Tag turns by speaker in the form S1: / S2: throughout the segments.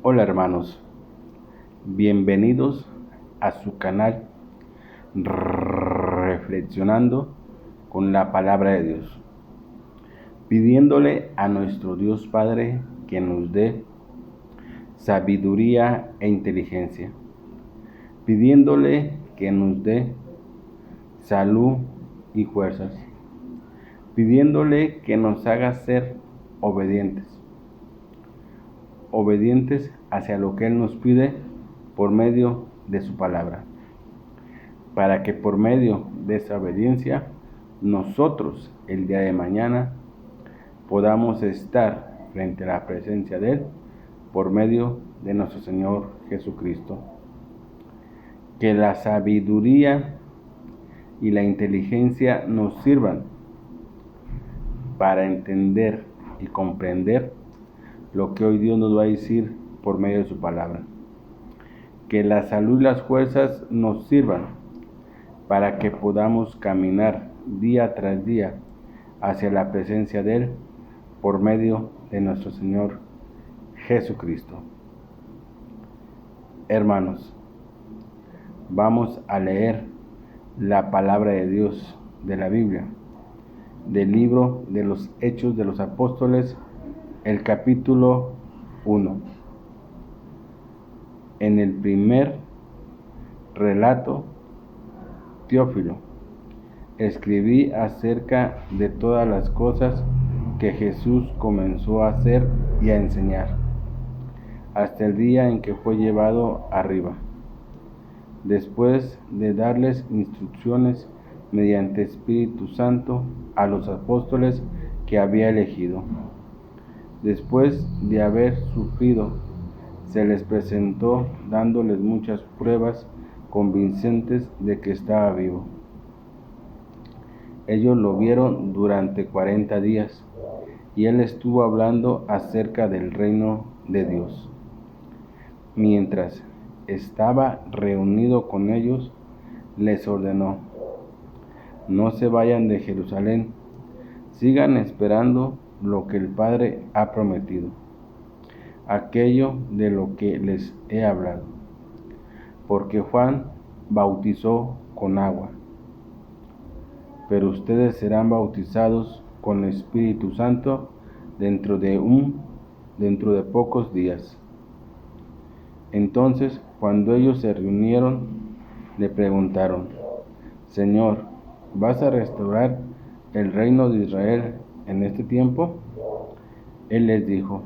S1: Hola hermanos, bienvenidos a su canal Reflexionando con la Palabra de Dios, pidiéndole a nuestro Dios Padre que nos dé sabiduría e inteligencia, pidiéndole que nos dé salud y fuerzas, pidiéndole que nos haga ser obedientes hacia lo que Él nos pide por medio de su palabra, para que por medio de esa obediencia nosotros el día de mañana podamos estar frente a la presencia de Él por medio de nuestro Señor Jesucristo. Que la sabiduría y la inteligencia nos sirvan para entender y comprender lo que hoy Dios nos va a decir por medio de su palabra. Que la salud y las fuerzas nos sirvan para que podamos caminar día tras día hacia la presencia de Él por medio de nuestro Señor Jesucristo. Hermanos, vamos a leer la palabra de Dios de la Biblia, del libro de los Hechos de los Apóstoles, el capítulo 1. En el primer relato, Teófilo, escribí acerca de todas las cosas que Jesús comenzó a hacer y a enseñar, hasta el día en que fue llevado arriba, después de darles instrucciones mediante Espíritu Santo a los apóstoles que había elegido. Después de haber sufrido, se les presentó dándoles muchas pruebas convincentes de que estaba vivo. Ellos lo vieron durante 40 días y él estuvo hablando acerca del reino de Dios. Mientras estaba reunido con ellos, les ordenó: no se vayan de Jerusalén, sigan esperando lo que el Padre ha prometido, aquello de lo que les he hablado. Porque Juan bautizó con agua, pero ustedes serán bautizados con el Espíritu Santo dentro de pocos días. Entonces, cuando ellos se reunieron, le preguntaron: Señor, ¿vas a restaurar el reino de Israel en este tiempo? Él les dijo: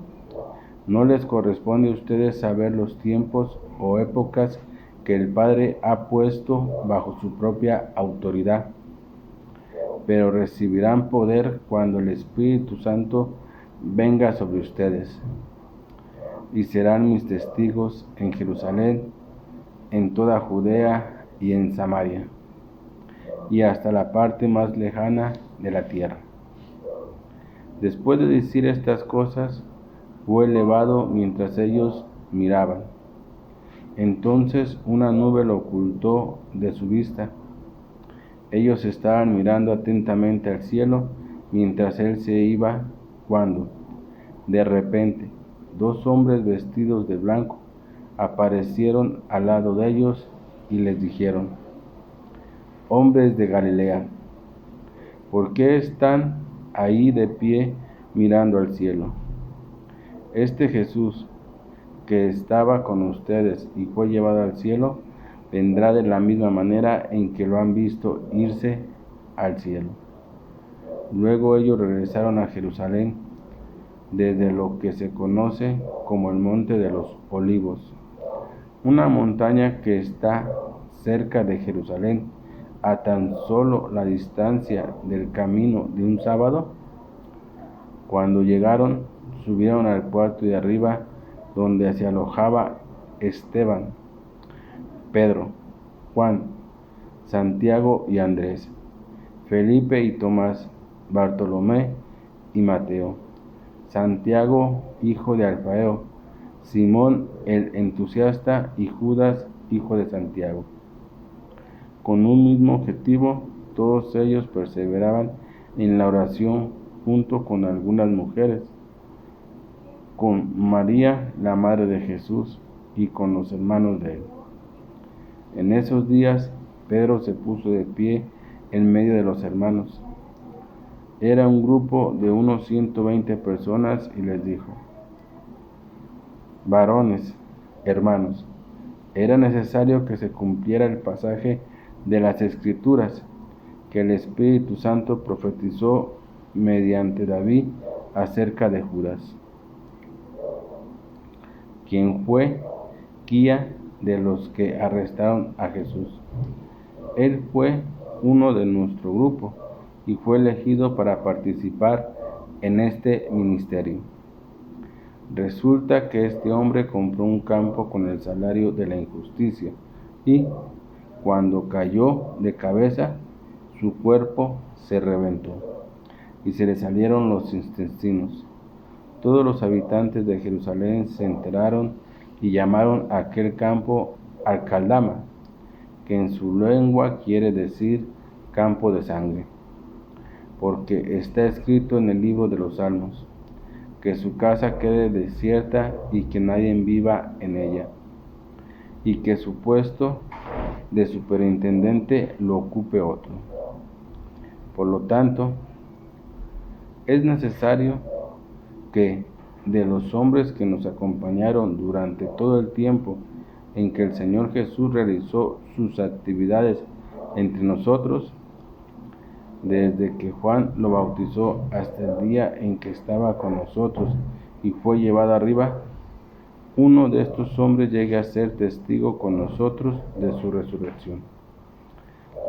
S1: no les corresponde a ustedes saber los tiempos o épocas que el Padre ha puesto bajo su propia autoridad, pero recibirán poder cuando el Espíritu Santo venga sobre ustedes, y serán mis testigos en Jerusalén, en toda Judea y en Samaria, y hasta la parte más lejana de la tierra. Después de decir estas cosas, fue elevado mientras ellos miraban. Entonces una nube lo ocultó de su vista. Ellos estaban mirando atentamente al cielo mientras él se iba, cuando, de repente, 2 hombres vestidos de blanco aparecieron al lado de ellos y les dijeron: hombres de Galilea, ¿por qué están ahí de pie mirando al cielo? Este Jesús que estaba con ustedes y fue llevado al cielo, vendrá de la misma manera en que lo han visto irse al cielo. Luego ellos regresaron a Jerusalén, desde lo que se conoce como el Monte de los Olivos, una montaña que está cerca de Jerusalén, a tan solo la distancia del camino de un sábado. Cuando llegaron, subieron al cuarto de arriba, donde se alojaba Esteban, Pedro, Juan, Santiago y Andrés, Felipe y Tomás, Bartolomé y Mateo, Santiago, hijo de Alfeo, Simón el entusiasta y Judas, hijo de Santiago. Con un mismo objetivo, todos ellos perseveraban en la oración junto con algunas mujeres. con María, la madre de Jesús, y con los hermanos de él. En esos días, Pedro se puso de pie en medio de los hermanos. Era un grupo de unos 120 personas y les dijo: varones, hermanos, era necesario que se cumpliera el pasaje de las Escrituras que el Espíritu Santo profetizó mediante David acerca de Judas, quien fue guía de los que arrestaron a Jesús. Él fue uno de nuestro grupo y fue elegido para participar en este ministerio. Resulta que este hombre compró un campo con el salario de la injusticia y, cuando cayó de cabeza, su cuerpo se reventó y se le salieron los intestinos. Todos los habitantes de Jerusalén se enteraron y llamaron a aquel campo Alcaldama, que en su lengua quiere decir campo de sangre, porque está escrito en el libro de los Salmos: que su casa quede desierta y que nadie viva en ella, y que su puesto de superintendente lo ocupe otro. Por lo tanto, es necesario que de los hombres que nos acompañaron durante todo el tiempo en que el Señor Jesús realizó sus actividades entre nosotros, desde que Juan lo bautizó hasta el día en que estaba con nosotros y fue llevado arriba, uno de estos hombres llegue a ser testigo con nosotros de su resurrección.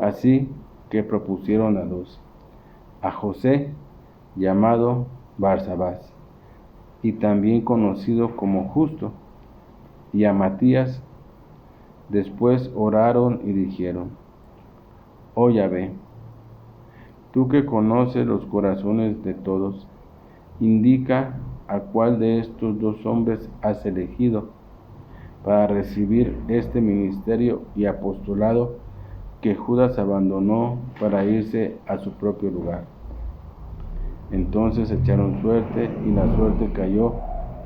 S1: Así que propusieron a dos: a José, llamado Barsabás, y también conocido como Justo, y a Matías. Después oraron y dijeron: oh Yahvé, tú que conoces los corazones de todos, indica a cuál de estos dos hombres has elegido para recibir este ministerio y apostolado que Judas abandonó para irse a su propio lugar. Entonces echaron suerte y la suerte cayó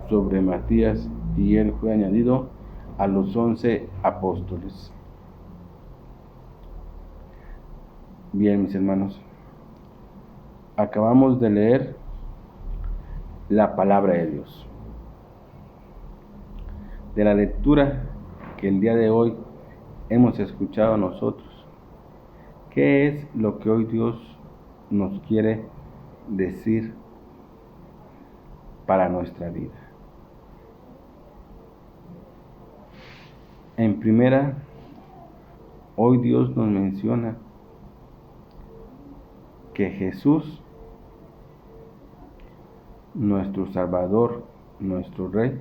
S1: sobre Matías y él fue añadido a los 11 apóstoles. Bien, mis hermanos, acabamos de leer la palabra de Dios. De la lectura que el día de hoy hemos escuchado nosotros, ¿qué es lo que hoy Dios nos quiere decir para nuestra vida? En primera, hoy Dios nos menciona que Jesús, nuestro Salvador, nuestro Rey,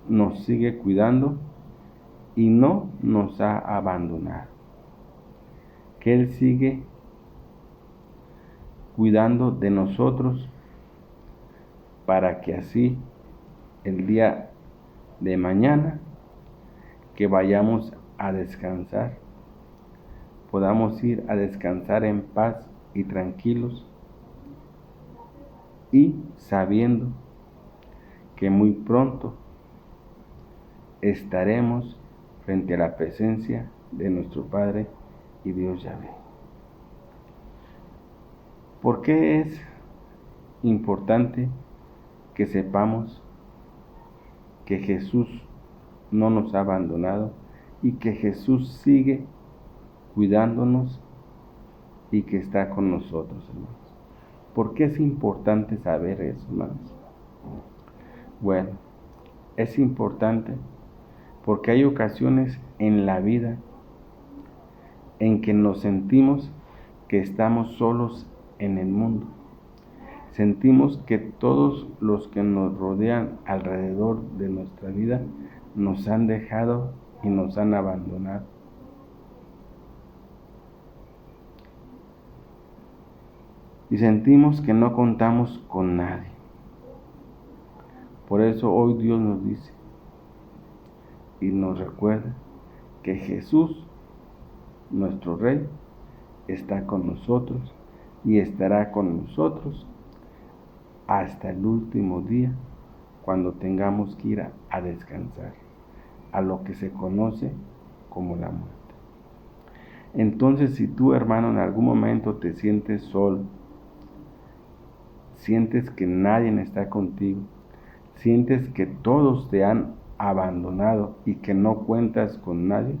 S1: nos sigue cuidando y no nos ha abandonado. Que Él sigue cuidando de nosotros para que así el día de mañana que vayamos a descansar, podamos ir a descansar en paz y tranquilos, y sabiendo que muy pronto estaremos frente a la presencia de nuestro Padre y Dios Yahvé. ¿Por qué es importante que sepamos que Jesús no nos ha abandonado y que Jesús sigue cuidándonos y que está con nosotros, hermanos? ¿Por qué es importante saber eso, hermanos? Bueno, es importante porque hay ocasiones en la vida en que nos sentimos que estamos solos en el mundo. Sentimos que todos los que nos rodean alrededor de nuestra vida nos han dejado y nos han abandonado. Y sentimos que no contamos con nadie. Por eso hoy Dios nos dice y nos recuerda que Jesús, nuestro Rey, está con nosotros y estará con nosotros hasta el último día, cuando tengamos que ir a descansar, a lo que se conoce como la muerte. Entonces, si tú, hermano, en algún momento te sientes solo, sientes que nadie está contigo, sientes que todos te han abandonado y que no cuentas con nadie,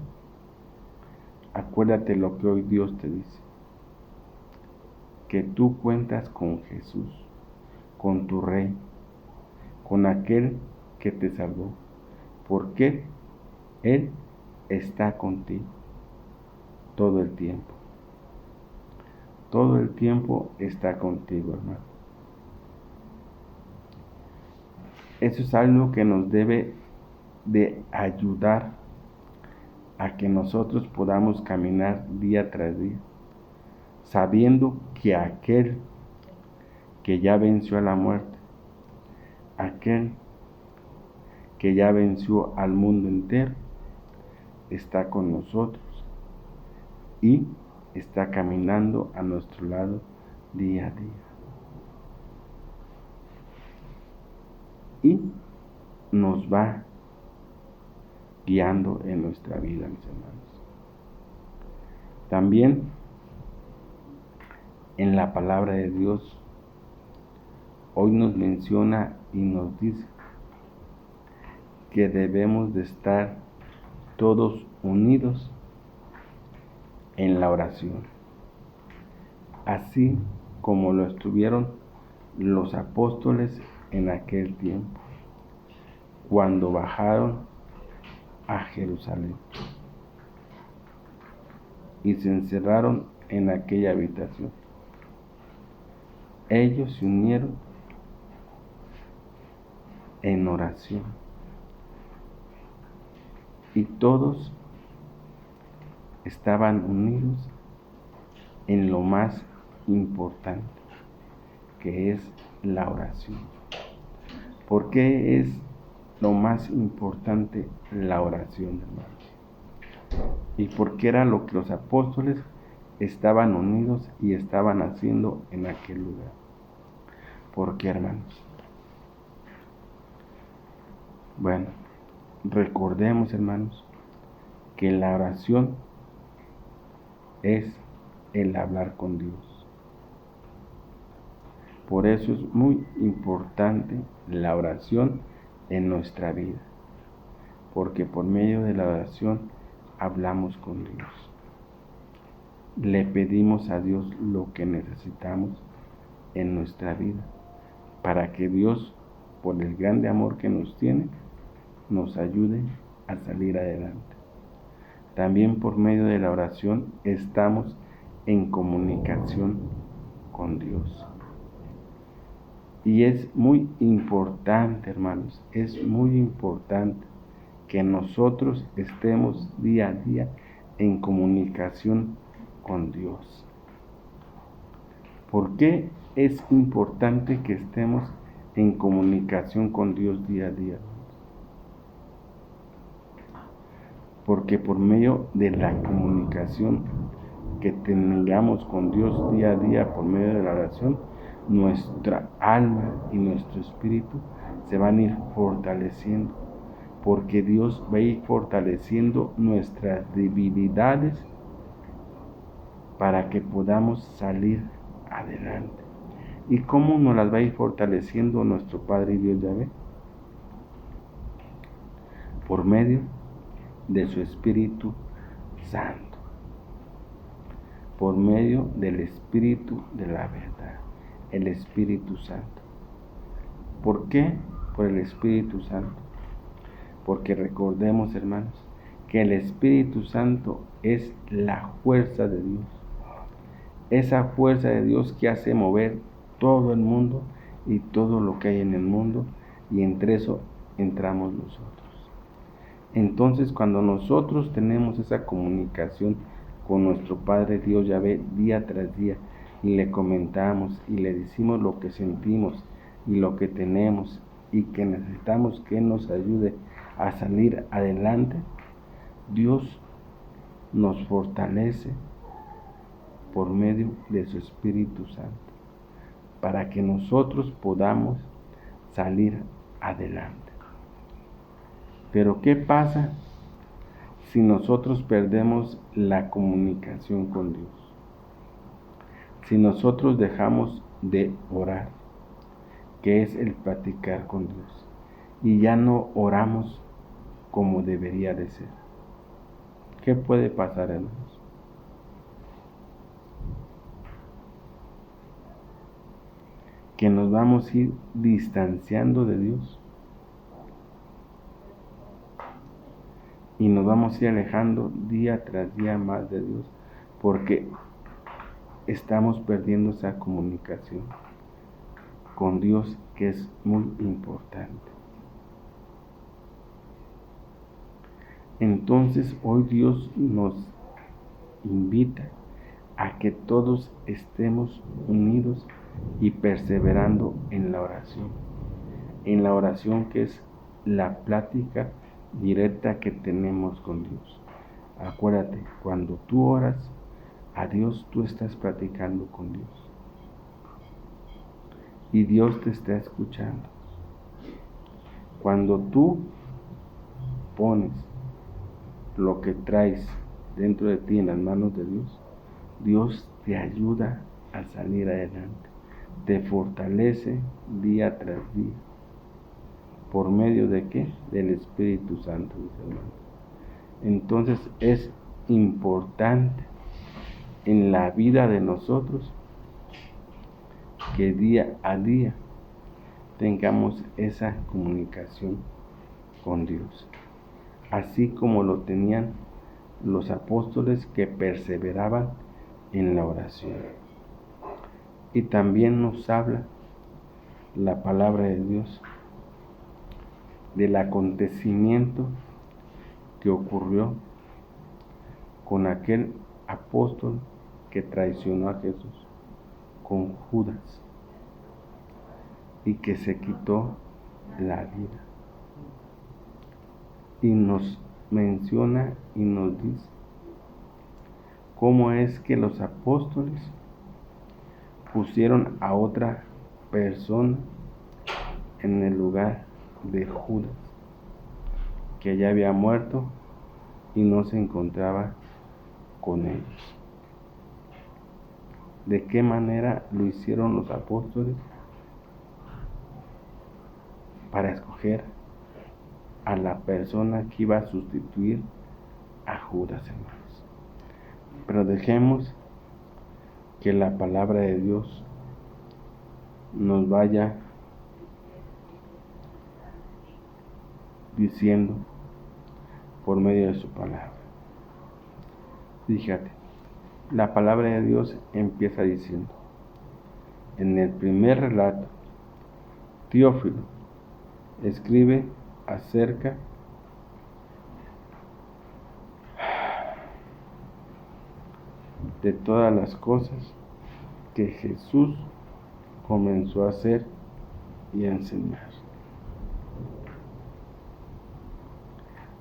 S1: acuérdate lo que hoy Dios te dice, que tú cuentas con Jesús, con tu Rey, con aquel que te salvó, porque Él está contigo todo el tiempo. Todo el tiempo está contigo, hermano. Eso es algo que nos debe de ayudar a que nosotros podamos caminar día tras día, sabiendo que aquel que ya venció a la muerte, aquel que ya venció al mundo entero, está con nosotros y está caminando a nuestro lado día a día. Y nos va guiando en nuestra vida, mis hermanos. También en la palabra de Dios hoy nos menciona y nos dice que debemos de estar todos unidos en la oración, así como lo estuvieron los apóstoles en aquel tiempo, cuando bajaron a Jerusalén y se encerraron en aquella habitación. Ellos se unieron en oración y todos estaban unidos en lo más importante, que es la oración. ¿Por qué es lo más importante la oración, hermano? ¿Y por qué era lo que los apóstoles estaban unidos y estaban haciendo en aquel lugar? ¿Por qué, hermanos? Bueno, recordemos, hermanos, que la oración es el hablar con Dios. Por eso es muy importante la oración en nuestra vida, porque por medio de la oración hablamos con Dios. Le pedimos a Dios lo que necesitamos en nuestra vida, para que Dios, por el grande amor que nos tiene, nos ayude a salir adelante. También por medio de la oración estamos en comunicación con Dios. Y es muy importante, hermanos, es muy importante que nosotros estemos día a día en comunicación con Dios. ¿Por qué es importante que estemos en comunicación con Dios día a día? Porque por medio de la comunicación que tengamos con Dios día a día, por medio de la oración, nuestra alma y nuestro espíritu se van a ir fortaleciendo, porque Dios va a ir fortaleciendo nuestras debilidades para que podamos salir adelante. ¿Y cómo nos las va a ir fortaleciendo nuestro Padre y Dios Yahvé? Por medio de su Espíritu Santo, por medio del Espíritu de la verdad, el Espíritu Santo. ¿Por qué? Por el Espíritu Santo. Porque recordemos, hermanos, que el Espíritu Santo es la fuerza de Dios. Esa fuerza de Dios que hace mover todo el mundo y todo lo que hay en el mundo, y entre eso entramos nosotros. Entonces, cuando nosotros tenemos esa comunicación con nuestro Padre Dios Yahvé día tras día, y le comentamos y le decimos lo que sentimos y lo que tenemos y que necesitamos que nos ayude a salir adelante, Dios nos fortalece por medio de su Espíritu Santo. para que nosotros podamos salir adelante. Pero ¿qué pasa si nosotros perdemos la comunicación con Dios? Si nosotros dejamos de orar, que es el platicar con Dios, y ya no oramos como debería de ser, ¿qué puede pasar, hermanos? Que nos vamos a ir distanciando de Dios y nos vamos a ir alejando día tras día más de Dios, porque estamos perdiendo esa comunicación con Dios, que es muy importante. Entonces hoy Dios nos invita a que todos estemos unidos y perseverando en la oración que es la plática directa que tenemos con Dios. Acuérdate, cuando tú oras a Dios, tú estás platicando con Dios y Dios te está escuchando. Cuando tú pones lo que traes dentro de ti en las manos de Dios, Dios te ayuda a salir adelante, te fortalece día tras día. ¿Por medio de qué? Del Espíritu Santo, mis hermanos. Entonces es importante en la vida de nosotros que día a día tengamos esa comunicación con Dios, así como lo tenían los apóstoles que perseveraban en la oración. Y también nos habla la palabra de Dios del acontecimiento que ocurrió con aquel apóstol que traicionó a Jesús, con Judas, y que se quitó la vida. Y nos menciona y nos dice cómo es que los apóstoles pusieron a otra persona en el lugar de Judas, que ya había muerto y no se encontraba con ellos. ¿De qué manera lo hicieron los apóstoles? Para escoger a la persona que iba a sustituir a Judas, hermanos. Pero dejemos que la palabra de Dios nos vaya diciendo por medio de su palabra. Fíjate, la palabra de Dios empieza diciendo, en el primer relato, Teófilo escribe acerca de todas las cosas que Jesús comenzó a hacer y a enseñar,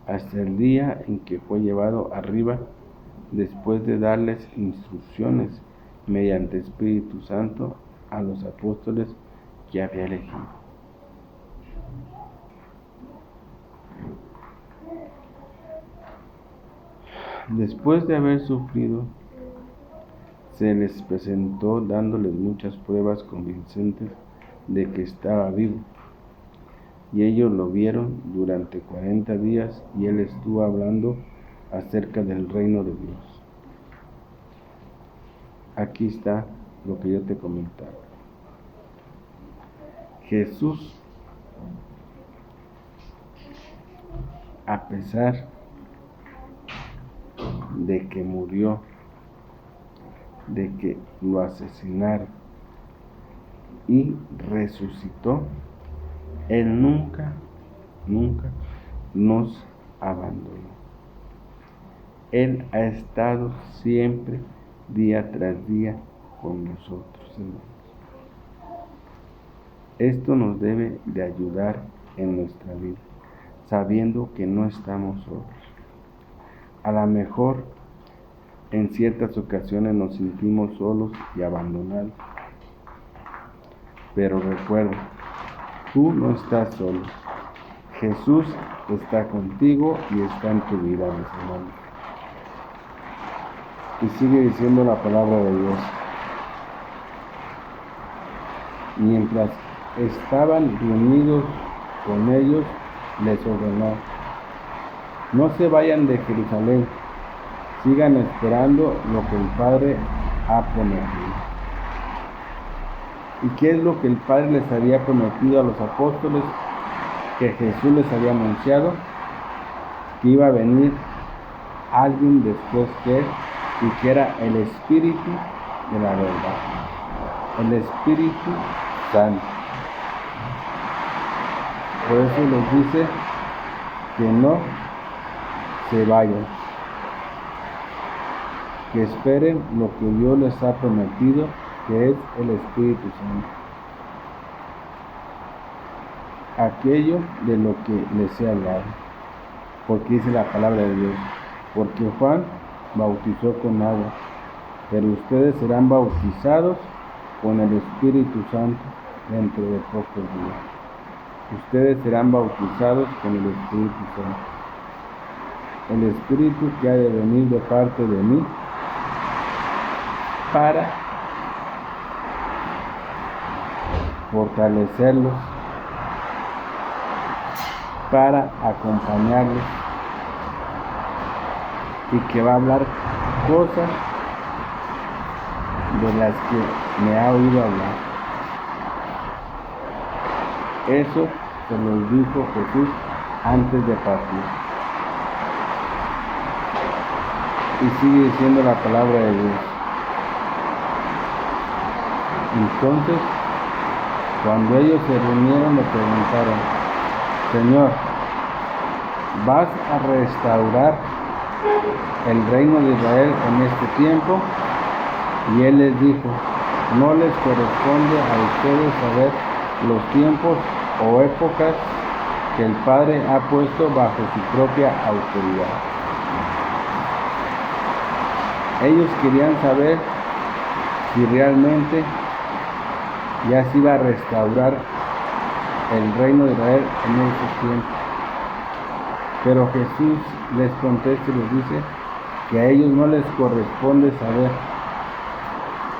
S1: hasta el día en que fue llevado arriba después de darles instrucciones mediante Espíritu Santo a los apóstoles que había elegido. Después de haber sufrido, se les presentó dándoles muchas pruebas convincentes de que estaba vivo. Y ellos lo vieron durante 40 días y él estuvo hablando acerca del reino de Dios. Aquí está lo que yo te comentaba. Jesús, a pesar de que murió, de que lo asesinaron y resucitó, Él nunca nos abandonó. Él ha estado siempre, día tras día, con nosotros, hermanos. Esto nos debe de ayudar en nuestra vida, sabiendo que no estamos solos. A lo mejor en ciertas ocasiones nos sentimos solos y abandonados, Pero recuerda, tú no estás solo. Jesús está contigo y está en tu vida, mis hermanos. Y sigue diciendo la palabra de Dios. Mientras estaban reunidos con ellos, les ordenó: no se vayan de Jerusalén, sigan esperando lo que el Padre ha prometido. ¿Y qué es lo que el Padre les había prometido a los apóstoles? Que Jesús les había anunciado que iba a venir alguien después de él, y que era el Espíritu de la verdad, el Espíritu Santo. Por eso les dice que no se vayan, que esperen lo que Dios les ha prometido, que es el Espíritu Santo, aquello de lo que les he hablado, porque dice la palabra de Dios: porque Juan bautizó con agua, pero ustedes serán bautizados con el Espíritu Santo dentro de pocos días. Ustedes serán bautizados con el Espíritu Santo, el Espíritu que ha de venir de parte de mí para fortalecerlos, para acompañarlos, y que va a hablar cosas de las que me ha oído hablar. Eso se los dijo Jesús antes de partir. Y sigue diciendo la palabra de Dios. Entonces, cuando ellos se reunieron, le preguntaron: Señor, ¿vas a restaurar el reino de Israel en este tiempo? Y él les dijo: no les corresponde a ustedes saber los tiempos o épocas que el Padre ha puesto bajo su propia autoridad. Ellos querían saber si realmente ya se iba a restaurar el reino de Israel en ese tiempo. Pero Jesús les contesta y les dice que a ellos no les corresponde saber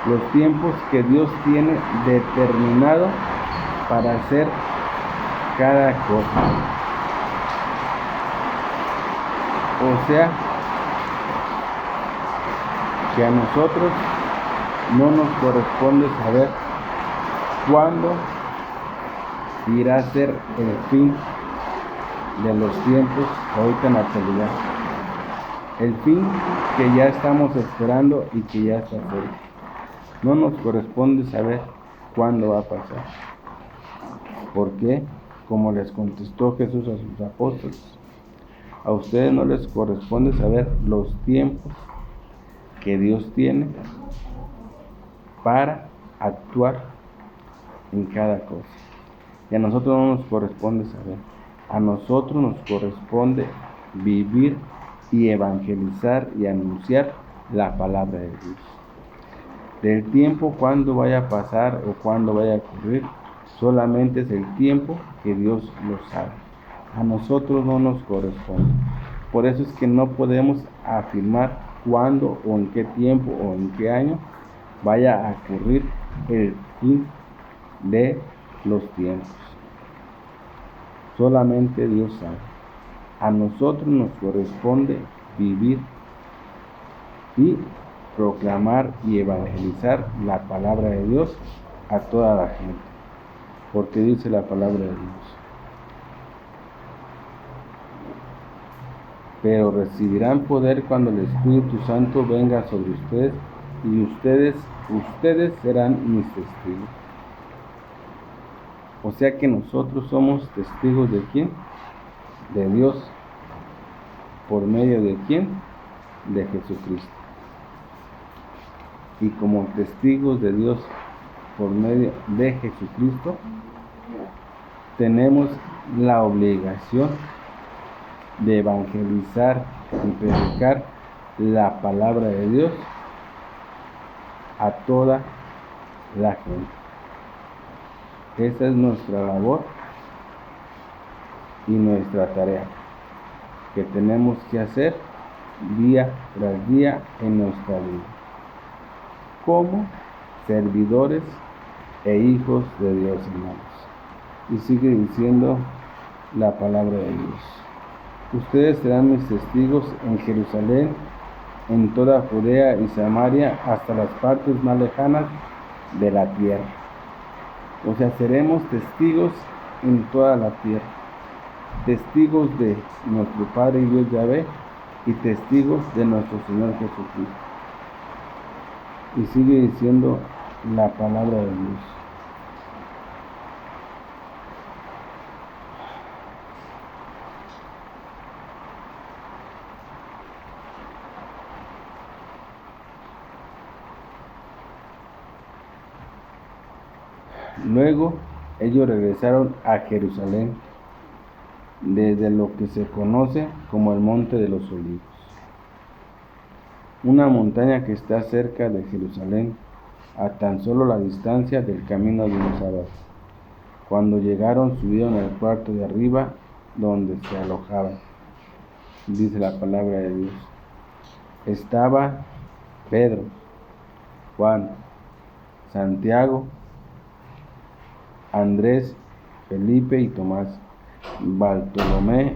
S1: los tiempos que Dios tiene determinado para hacer cada cosa. O sea, que a nosotros no nos corresponde saber cuándo irá a ser el fin de los tiempos ahorita en la actualidad. El fin que ya estamos esperando y que ya está cerca. No nos corresponde saber cuándo va a pasar. ¿Por qué? Como les contestó Jesús a sus apóstoles: a ustedes no les corresponde saber los tiempos que Dios tiene para actuar en cada cosa. Y a nosotros no nos corresponde saber. A nosotros nos corresponde vivir y evangelizar y anunciar la palabra de Dios. Del tiempo cuando vaya a pasar o cuando vaya a ocurrir, solamente es el tiempo que Dios lo sabe. A nosotros no nos corresponde. Por eso es que no podemos afirmar cuándo o en qué tiempo o en qué año vaya a ocurrir el fin de los tiempos. Solamente Dios sabe. A nosotros nos corresponde vivir y proclamar y evangelizar la palabra de Dios a toda la gente, porque dice la palabra de Dios: pero recibirán poder cuando el Espíritu Santo venga sobre ustedes, y ustedes serán mis testigos. O sea que nosotros somos testigos ¿de quién? De Dios. ¿Por medio de quién? De Jesucristo. Y como testigos de Dios por medio de Jesucristo, tenemos la obligación de evangelizar y predicar la palabra de Dios a toda la gente. Esa es nuestra labor y nuestra tarea que tenemos que hacer día tras día en nuestra vida, como servidores e hijos de Dios, hermanos. Y sigue diciendo la palabra de Dios. Ustedes serán mis testigos en Jerusalén, en toda Judea y Samaria, hasta las partes más lejanas de la tierra. O sea, seremos testigos en toda la tierra. Testigos de nuestro Padre y Dios Yahvé y testigos de nuestro Señor Jesucristo. Y sigue diciendo la palabra de Dios. Luego ellos regresaron a Jerusalén desde lo que se conoce como el Monte de los Olivos, una montaña que está cerca de Jerusalén, a tan solo la distancia del camino de un sábado. Cuando llegaron, subieron al cuarto de arriba donde se alojaban. Dice la palabra de Dios. Estaba Pedro, Juan, Santiago, Andrés, Felipe y Tomás, Bartolomé,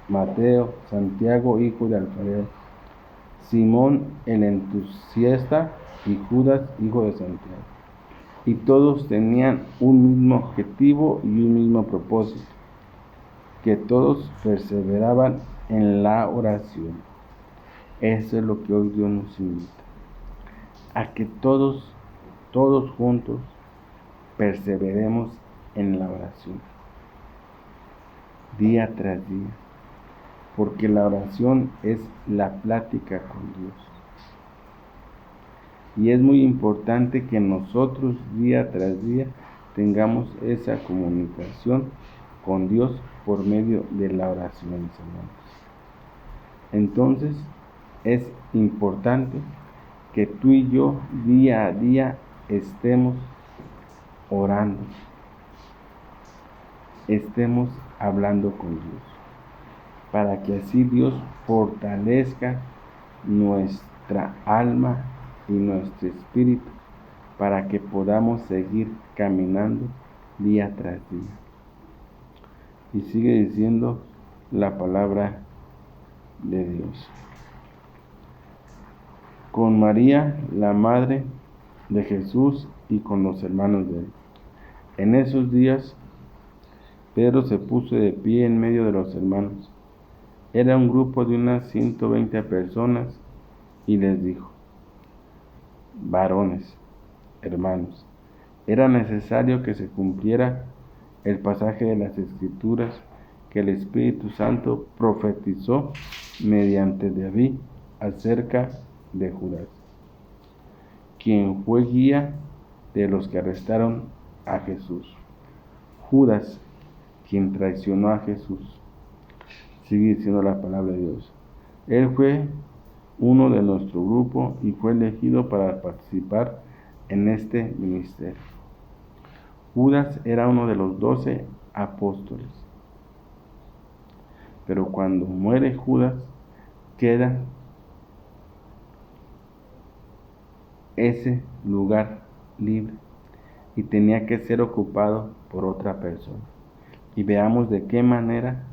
S1: Mateo, Santiago, hijo de Alfeo, Simón el entusiasta y Judas, hijo de Santiago. Y todos tenían un mismo objetivo y un mismo propósito, que todos perseveraban en la oración. Eso es lo que hoy Dios nos invita, a que todos juntos perseveremos en la oración, día tras día, porque la oración es la plática con Dios. Y es muy importante que nosotros día tras día tengamos esa comunicación con Dios por medio de la oración, hermanos. Entonces, es importante que tú y yo día a día estemos orando, estemos hablando con Dios, para que así Dios fortalezca nuestra alma y nuestro espíritu, para que podamos seguir caminando día tras día. Y sigue diciendo la palabra de Dios. Con María, la madre de Jesús, y con los hermanos de él. En esos días, Pedro se puso de pie en medio de los hermanos. Era un grupo de unas 120 personas y les dijo: varones, hermanos, era necesario que se cumpliera el pasaje de las Escrituras que el Espíritu Santo profetizó mediante David acerca de Judas, quien fue guía de los que arrestaron a Jesús. Judas, quien traicionó a Jesús. Sigue diciendo la palabra de Dios. Él fue uno de nuestro grupo y fue elegido para participar en este ministerio. Judas era uno de los 12 apóstoles. Pero cuando muere Judas, queda ese lugar libre y tenía que ser ocupado por otra persona. Y veamos de qué manera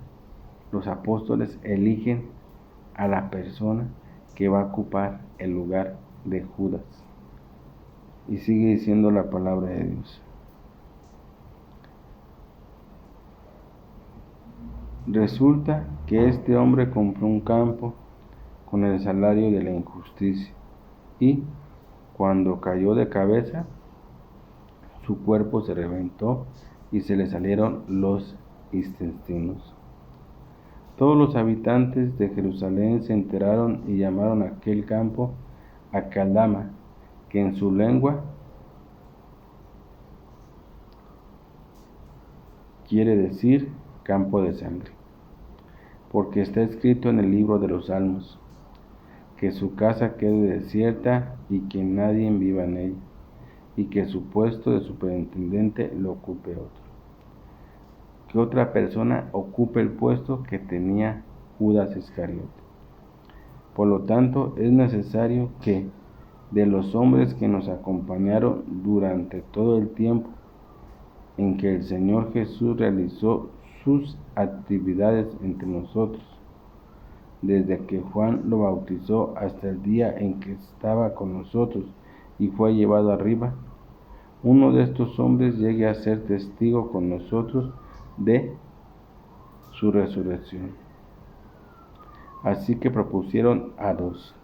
S1: los apóstoles eligen a la persona que va a ocupar el lugar de Judas. Y sigue diciendo la palabra de Dios. Resulta que este hombre compró un campo con el salario de la injusticia y, cuando cayó de cabeza, su cuerpo se reventó y se le salieron los intestinos. Todos los habitantes de Jerusalén se enteraron y llamaron a aquel campo Acaldama, que en su lengua quiere decir campo de sangre, porque está escrito en el libro de los Salmos: que su casa quede desierta y que nadie viva en ella, y que su puesto de superintendente lo ocupe otro. Que otra persona ocupe el puesto que tenía Judas Iscariote. Por lo tanto, es necesario que de los hombres que nos acompañaron durante todo el tiempo en que el Señor Jesús realizó sus actividades entre nosotros, desde que Juan lo bautizó hasta el día en que estaba con nosotros y fue llevado arriba, uno de estos hombres llegue a ser testigo con nosotros de su resurrección. Así que propusieron a dos,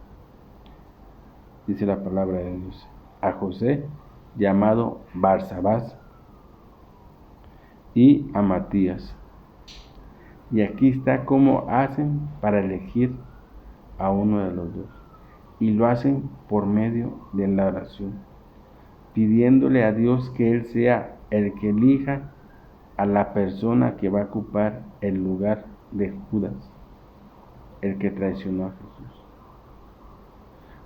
S1: dice la palabra de Dios, a José, llamado Barsabás, y a Matías. Y aquí está cómo hacen para elegir a uno de los dos. Y lo hacen por medio de la oración, pidiéndole a Dios que Él sea el que elija a la persona que va a ocupar el lugar de Judas, el que traicionó a Jesús.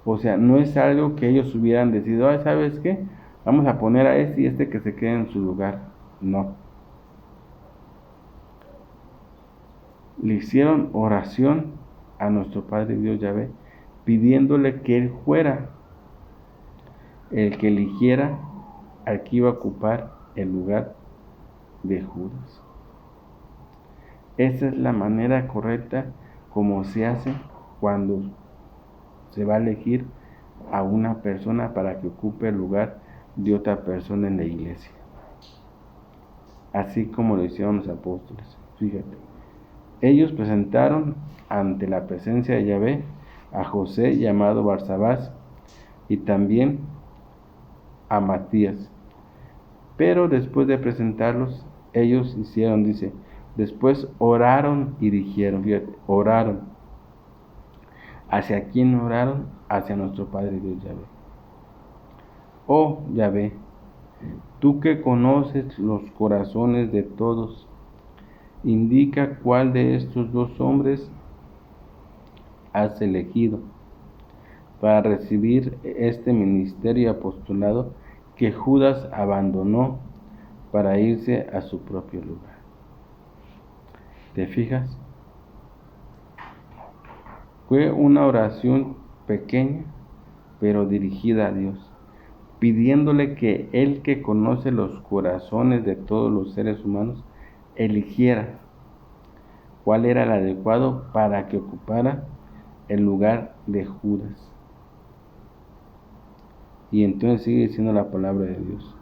S1: O sea, no es algo que ellos hubieran decidido, ay, ¿sabes qué? Vamos a poner a este y este que se quede en su lugar. No. Le hicieron oración a nuestro Padre Dios Yahvé, pidiéndole que Él fuera el que eligiera al que iba a ocupar el lugar de Judas. Esa es la manera correcta como se hace cuando se va a elegir a una persona para que ocupe el lugar de otra persona en la iglesia. Así como lo hicieron los apóstoles. Fíjate. Ellos presentaron ante la presencia de Yahvé a José llamado Barsabás y también a Matías. Pero después de presentarlos, ellos hicieron, dice, después oraron y dijeron, fíjate, oraron. ¿Hacia quién oraron? Hacia nuestro Padre Dios Yahvé. Oh Yahvé, tú que conoces los corazones de todos, indica cuál de estos dos hombres has elegido para recibir este ministerio y apostolado que Judas abandonó para irse a su propio lugar. ¿Te fijas? Fue una oración pequeña, pero dirigida a Dios, pidiéndole que Él, que conoce los corazones de todos los seres humanos, eligiera cuál era el adecuado para que ocupara el lugar de Judas. Y entonces sigue diciendo la palabra de Dios.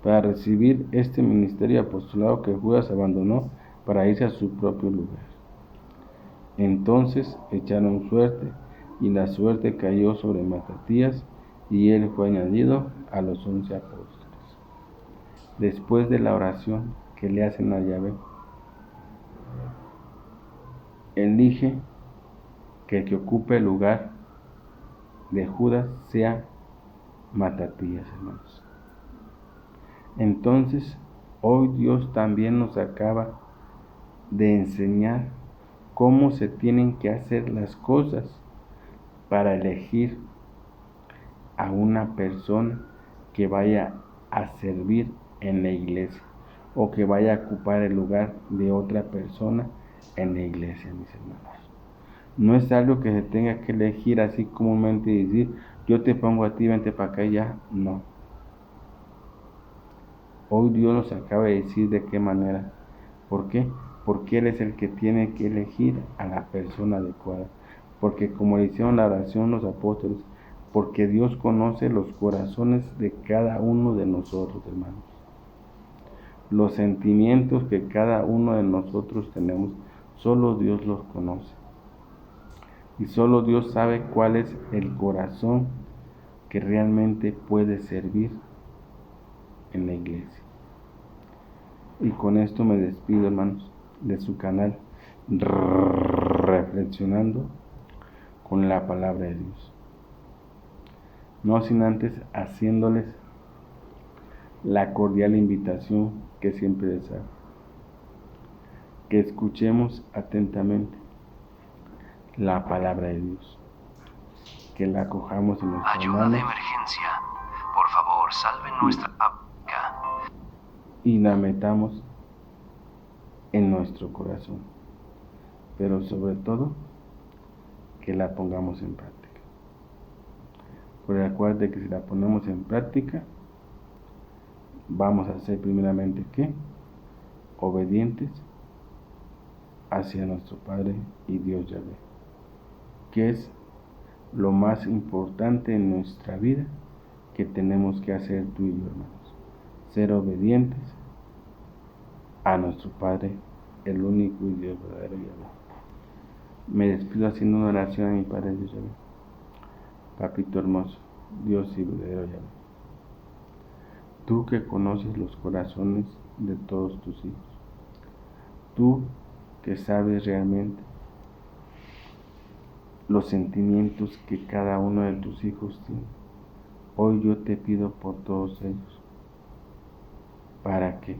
S1: Para recibir este ministerio apostolado que Judas abandonó para irse a su propio lugar. Entonces echaron suerte, y la suerte cayó sobre Matatías, y él fue añadido a los 11 apóstoles. Después de la oración que le hacen a Yahvé, elige que el que ocupe el lugar de Judas sea Matatías, hermanos. Entonces, hoy Dios también nos acaba de enseñar cómo se tienen que hacer las cosas para elegir a una persona que vaya a servir en la iglesia o que vaya a ocupar el lugar de otra persona en la iglesia, mis hermanos. No es algo que se tenga que elegir así comúnmente y decir, yo te pongo a ti, vente para acá y ya. No. Hoy Dios nos acaba de decir de qué manera. ¿Por qué? Porque Él es el que tiene que elegir a la persona adecuada. Porque como le hicieron la oración los apóstoles, porque Dios conoce los corazones de cada uno de nosotros, hermanos. Los sentimientos que cada uno de nosotros tenemos, solo Dios los conoce. Y solo Dios sabe cuál es el corazón que realmente puede servir en la iglesia. Y con esto me despido, hermanos, de su canal Reflexionando con la palabra de Dios. No sin antes haciéndoles la cordial invitación que siempre les hago. Que escuchemos atentamente la palabra de Dios. que la acojamos en nuestras
S2: Ayuda de
S1: manos
S2: emergencia. Por favor, salven nuestra África.
S1: y la metamos en nuestro corazón, pero sobre todo que la pongamos en práctica. Porque acuérdate que si la ponemos en práctica, vamos a ser primeramente ¿qué? Obedientes hacia nuestro Padre y Dios Yahvé, que es lo más importante en nuestra vida que tenemos que hacer tú y yo, hermanos. Ser obedientes a nuestro Padre, el único y Dios verdadero Yahvé. Me despido haciendo una oración a mi Padre Dios Yahvé. Papito hermoso, Dios y verdadero Yahvé. Tú que conoces los corazones de todos tus hijos. Tú que sabes realmente los sentimientos que cada uno de tus hijos tiene. Hoy yo te pido por todos ellos, para que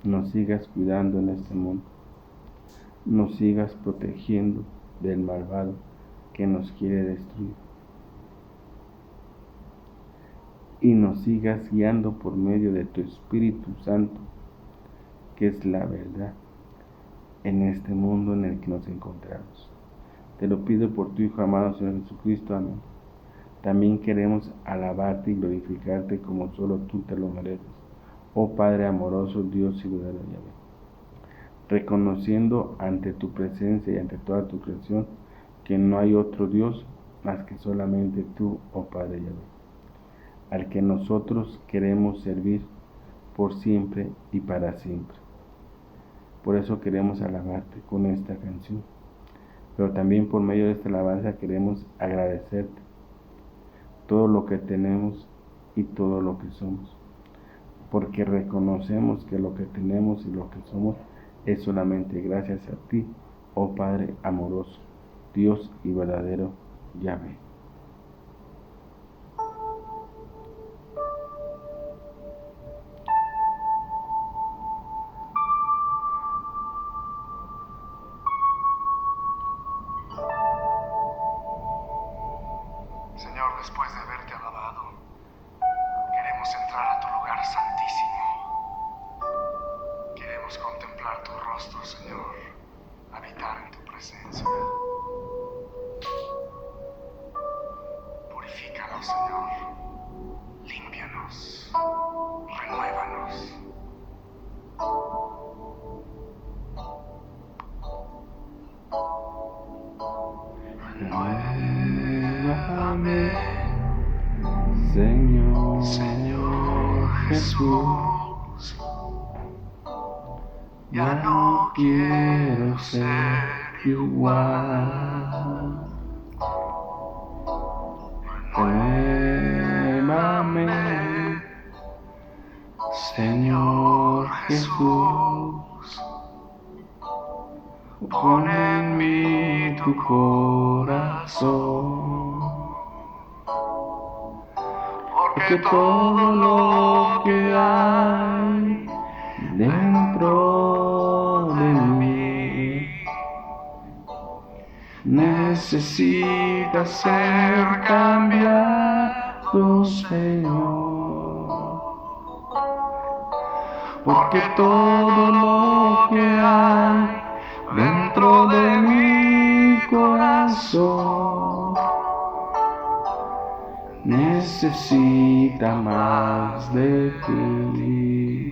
S1: nos sigas cuidando en este mundo, nos sigas protegiendo del malvado que nos quiere destruir, y nos sigas guiando por medio de tu Espíritu Santo, que es la verdad en este mundo en el que nos encontramos. Te lo pido por tu Hijo amado Señor Jesucristo, amén. También queremos alabarte y glorificarte como solo tú te lo mereces, oh Padre amoroso, Dios y verdadero Yahvé. Reconociendo ante tu presencia y ante toda tu creación que no hay otro Dios más que solamente tú, oh Padre Yahvé, al que nosotros queremos servir por siempre y para siempre. Por eso queremos alabarte con esta canción, pero también por medio de esta alabanza queremos agradecerte todo lo que tenemos y todo lo que somos, porque reconocemos que lo que tenemos y lo que somos es solamente gracias a ti, oh Padre amoroso, Dios y verdadero Yahvé.
S3: Señor, después de haberte alabado, queremos entrar a tu lugar santísimo. Queremos contemplar tu rostro, Señor, habitar en tu presencia. Purifícanos, Señor. Límpianos. Renuévanos.
S1: Renuévame, Señor Jesús. Ya no quiero ser igual. Renuévame, Señor Jesús. Pon en mí tu corazón, porque todo lo que hay dentro de mí necesita ser cambiado, Señor, porque todo lo que hay dentro de mi corazón necesita más de ti.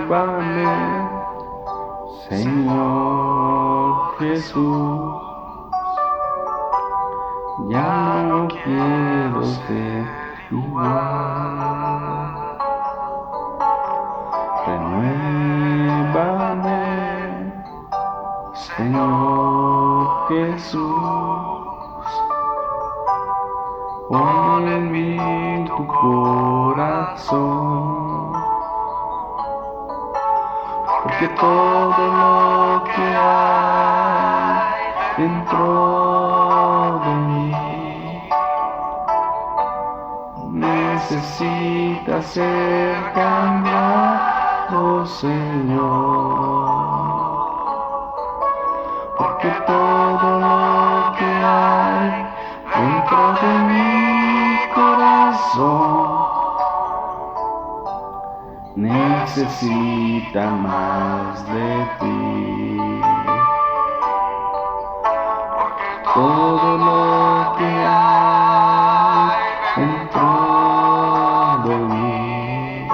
S1: Renuévame, Señor Jesús. Ya no quiero ser igual. Renuévame, Señor Jesús. Pon en mí tu corazón, porque todo lo que hay dentro de mí necesita necesita más de ti.
S3: Porque
S1: Todo lo que hay dentro de mí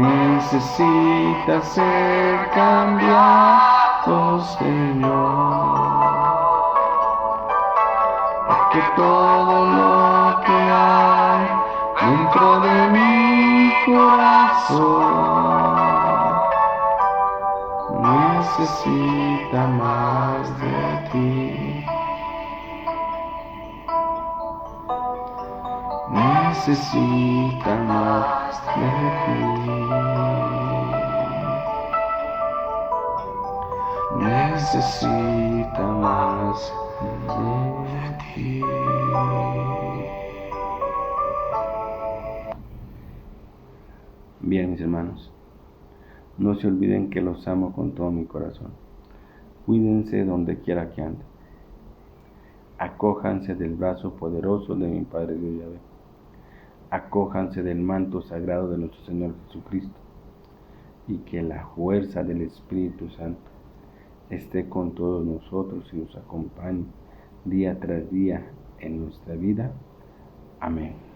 S1: necesita ser cambiado, Señor. Porque todo lo que hay dentro de mi corazón necesita más de ti. Necesita más de ti. Necesita más de ti. Bien, mis hermanos, no se olviden que los amo con todo mi corazón. Cuídense donde quiera que anden. Acójanse del brazo poderoso de mi Padre Dios Yahvé. Acójanse del manto sagrado de nuestro Señor Jesucristo. Y que la fuerza del Espíritu Santo esté con todos nosotros y nos acompañe día tras día en nuestra vida. Amén.